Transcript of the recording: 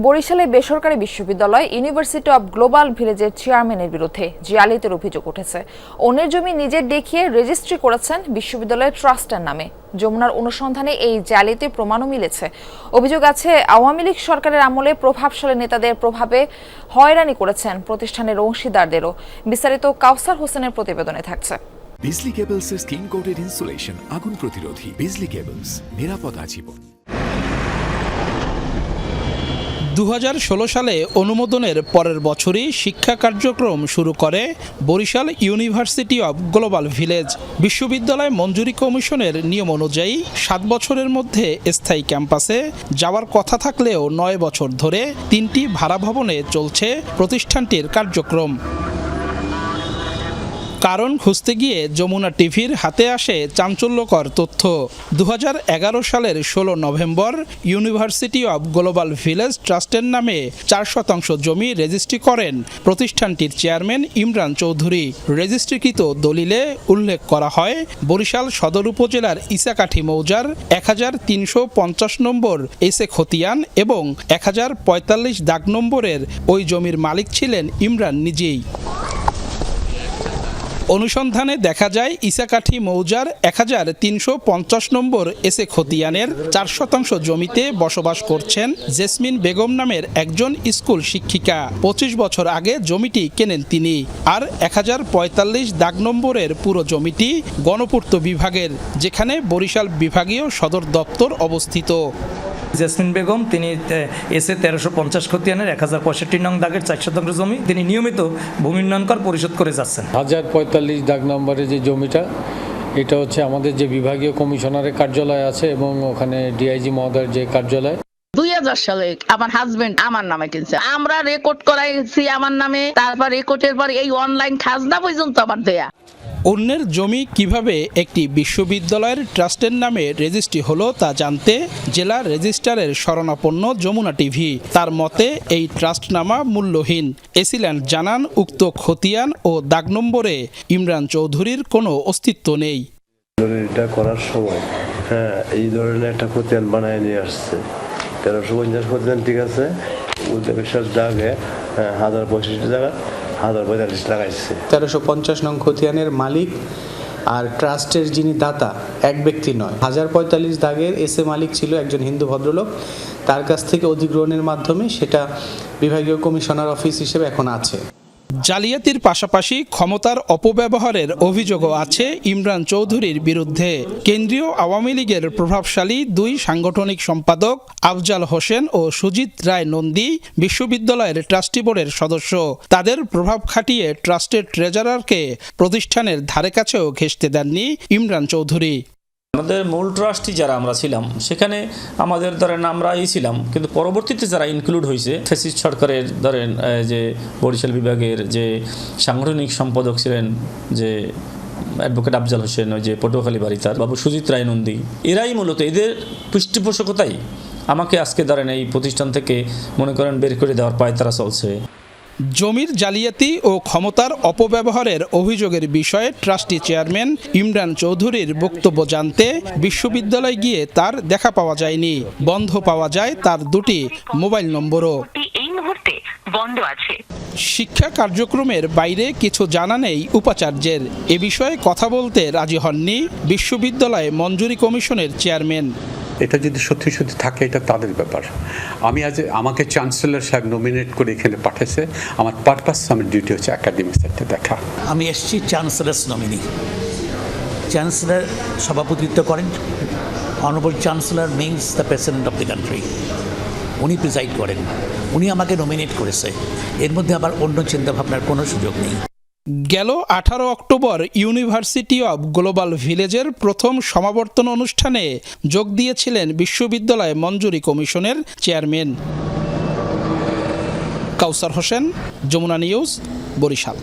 বরিশালে বেসরকারি বিশ্ববিদ্যালয় ইউনিভার্সিটি অব গ্লোবাল ভিলেজের চেয়ারম্যানের বিরুদ্ধে জালিয়াতির অভিযোগ উঠেছে। অন্যের জমি নিজের দেখিয়ে রেজিস্ট্রি করেছেন বিশ্ববিদ্যালয়ের ট্রাস্টের নামে। যমুনার অনুসন্ধানে এই জালিয়াতির প্রমাণও মিলেছে। অভিযোগ আছে, আওয়ামী লীগ সরকারের আমলে প্রভাবশালী নেতাদের প্রভাবে হয়রানি করেছেন প্রতিষ্ঠানের অংশীদারদেরও। বিস্তারিত কাউসার হোসেনের প্রতিবেদনে থাকছে। বিজলি কেবলসের স্কিন কোটেড ইনসুলেশন আগুন প্রতিরোধী। বিজলি কেবলস, নিরাপদ আজীবন। 2016 সালে অনুমোদনের পরের বছরই শিক্ষা কার্যক্রম শুরু করে Barishal university of global village. বিশ্ববিদ্যালয় মঞ্জুরি কমিশনের নিয়ম অনুযায়ী 7 বছরের মধ্যে স্থায়ী ক্যাম্পাসে যাওয়ার কথা থাকলেও 9 বছর ধরে 3টি ভাড়া ভবনে চলছে প্রতিষ্ঠানটির কার্যক্রম। কারণ খুঁজতে গিয়ে যমুনা টিভির হাতে আসে চাঞ্চল্যকর তথ্য। 2011 সালের 16 November university of global village ট্রাস্টের নামে 4% জমি রেজিস্ট্রি করেন প্রতিষ্ঠানটির চেয়ারম্যান ইমরান চৌধুরী। রেজিস্ট্রিকৃত দলিলে উল্লেখ করা হয়, বরিশাল সদর উপজেলার ইসাকাঠি মৌজার 1350 নম্বর এসে খতিয়ান এবং 1045 দাগ নম্বরের ওই জমির মালিক ছিলেন ইমরান নিজেই। অনুসন্ধানে দেখা যায়, ইসাকাঠি মৌজার 1350 নম্বর এসে খতিয়ানের 4% জমিতে বসবাস করছেন জেসমিন বেগম নামের একজন স্কুল শিক্ষিকা। 25 বছর আগে জমিটি কেনেন তিনি। আর 1045 দাগ নম্বরের পুরো জমিটি গণপূর্ত বিভাগের, যেখানে বরিশাল বিভাগীয় সদর দপ্তর অবস্থিত। জেসমিন বেগম তিনি এসে 1350 খতিয়ানের 1065 নং দাগের 4% জমি তিনি নিয়মিত ভূমি উন্নয়ন কর পরিশোধ করে যাচ্ছেন। 1045 দাগ নম্বরের যে জমিটা, এটা হচ্ছে আমাদের যে বিভাগীয় কমিশনারের কার্যালয় আছে এবং ওখানে ডিআইজি মহোদয়ের যে কার্যালয়। 2000 সালে আমার হাজবেন্ড আমার নামে কিনছে, আমরা রেকর্ড করাইছি আমার নামে। তারপর রেকর্ডের পর এই অনলাইন খাজনা পর্যন্ত আমার দেয়া। অন্যের জমি কিভাবে একটি বিশ্ববিদ্যালয়ের ট্রাস্টের নামে রেজিস্ট্রি হলো তা জানতে জেলা রেজিস্ট্রারের শরণাপন্ন যমুনা টিভি। তার মতে এই ট্রাস্টনামা মূল্যহীন। এসিল্যান্ড জানান, উক্ত খতিয়ান ও দাগ নম্বরে ইমরান চৌধুরীর কোনো অস্তিত্ব নেই। এটা করার সময় এই ধরনের একটা খতিয়ান বানায় নিয়ে আসছে। 1350 খতিয়ান ঠিক আছে, উদ্দেশ্য দাগে 1065 জায়গা 1045 লাগাইছে। 1350 নং খতিয়ানের মালিক আর ট্রাস্টের যিনি দাতা এক ব্যক্তি নয়। 1045 দাগের এসে মালিক ছিল একজন হিন্দু ভদ্রলোক। তার কাছ থেকে অধিগ্রহণের মাধ্যমে সেটা বিভাগীয় কমিশনার অফিস হিসেবে এখন আছে। জালিয়াতির পাশাপাশি ক্ষমতার অপব্যবহারের অভিযোগও আছে ইমরান চৌধুরীর বিরুদ্ধে। কেন্দ্রীয় আওয়ামী লীগের প্রভাবশালী 2 সাংগঠনিক সম্পাদক আফজাল হোসেন ও সুজিত রায় নন্দী বিশ্ববিদ্যালয়ের ট্রাস্টি বোর্ডের সদস্য। তাদের প্রভাব খাটিয়ে ট্রাস্টের ট্রেজারারকে প্রতিষ্ঠানের ধারে কাছেও ঘেঁষতে দেননি ইমরান চৌধুরী। আমাদের মূল ট্রাস্টি যারা আমরা ছিলাম, সেখানে আমাদের ধরেন আমরাই ছিলাম, কিন্তু পরবর্তীতে যারা ইনক্লুড হয়েছে ফ্যাসিস্ট সরকারের ধরেন যে বরিশাল বিভাগের যে সাংগঠনিক সম্পাদক ছিলেন যে অ্যাডভোকেট আফজাল হোসেন, ওই যে পটুয়াখালী বাড়ি তার বাবু সুজিত রায় নন্দী, এরাই মূলত এদের পৃষ্ঠপোষকতাই আমাকে আজকে ধরেন এই প্রতিষ্ঠান থেকে মনে করেন বের করে দেওয়ার পায়তারা চলছে। জমির জালিয়াতি ও ক্ষমতার অপব্যবহারের অভিযোগের বিষয়ে ট্রাস্টি চেয়ারম্যান ইমরান চৌধুরীর বক্তব্য জানতে বিশ্ববিদ্যালয়ে গিয়ে তার দেখা পাওয়া যায়নি। বন্ধ পাওয়া যায় তার 2টি মোবাইল নম্বরও। এই মুহূর্তে বন্ধ আছে। শিক্ষা কার্যক্রমের বাইরে কিছু জানা নেই উপাচার্যের। এ বিষয়ে কথা বলতে রাজি হননি বিশ্ববিদ্যালয় মঞ্জুরি কমিশনের চেয়ারম্যান। এটা যদি সত্যি সত্যি থাকে, এটা তাদের ব্যাপার। আমি আজ আমাকে চ্যান্সেলর সাহেব নমিনেট করে এখানে পাঠিয়েছে। আমার পারপাস, আমার ডিউটি হচ্ছে একাডেমিক সাইডটা দেখা। আমি এসছি চ্যান্সেলার্স নমিনি। চ্যান্সেলর সভাপতিত্ব করেন। Honourable chancellor means the president of the country. উনি প্রিজাইড করেন, উনি আমাকে নমিনেট করেছে। এর মধ্যে আবার অন্য চিন্তাভাবনার কোনো সুযোগ নেই। গেল 18 অক্টোবর ইউনিভার্সিটি অব গ্লোবাল ভিলেজের প্রথম সমাবর্তন অনুষ্ঠানে যোগ দিয়েছিলেন বিশ্ববিদ্যালয় মঞ্জুরি কমিশনের চেয়ারম্যান। কাউসার হোসেন, যমুনা নিউজ, বরিশাল।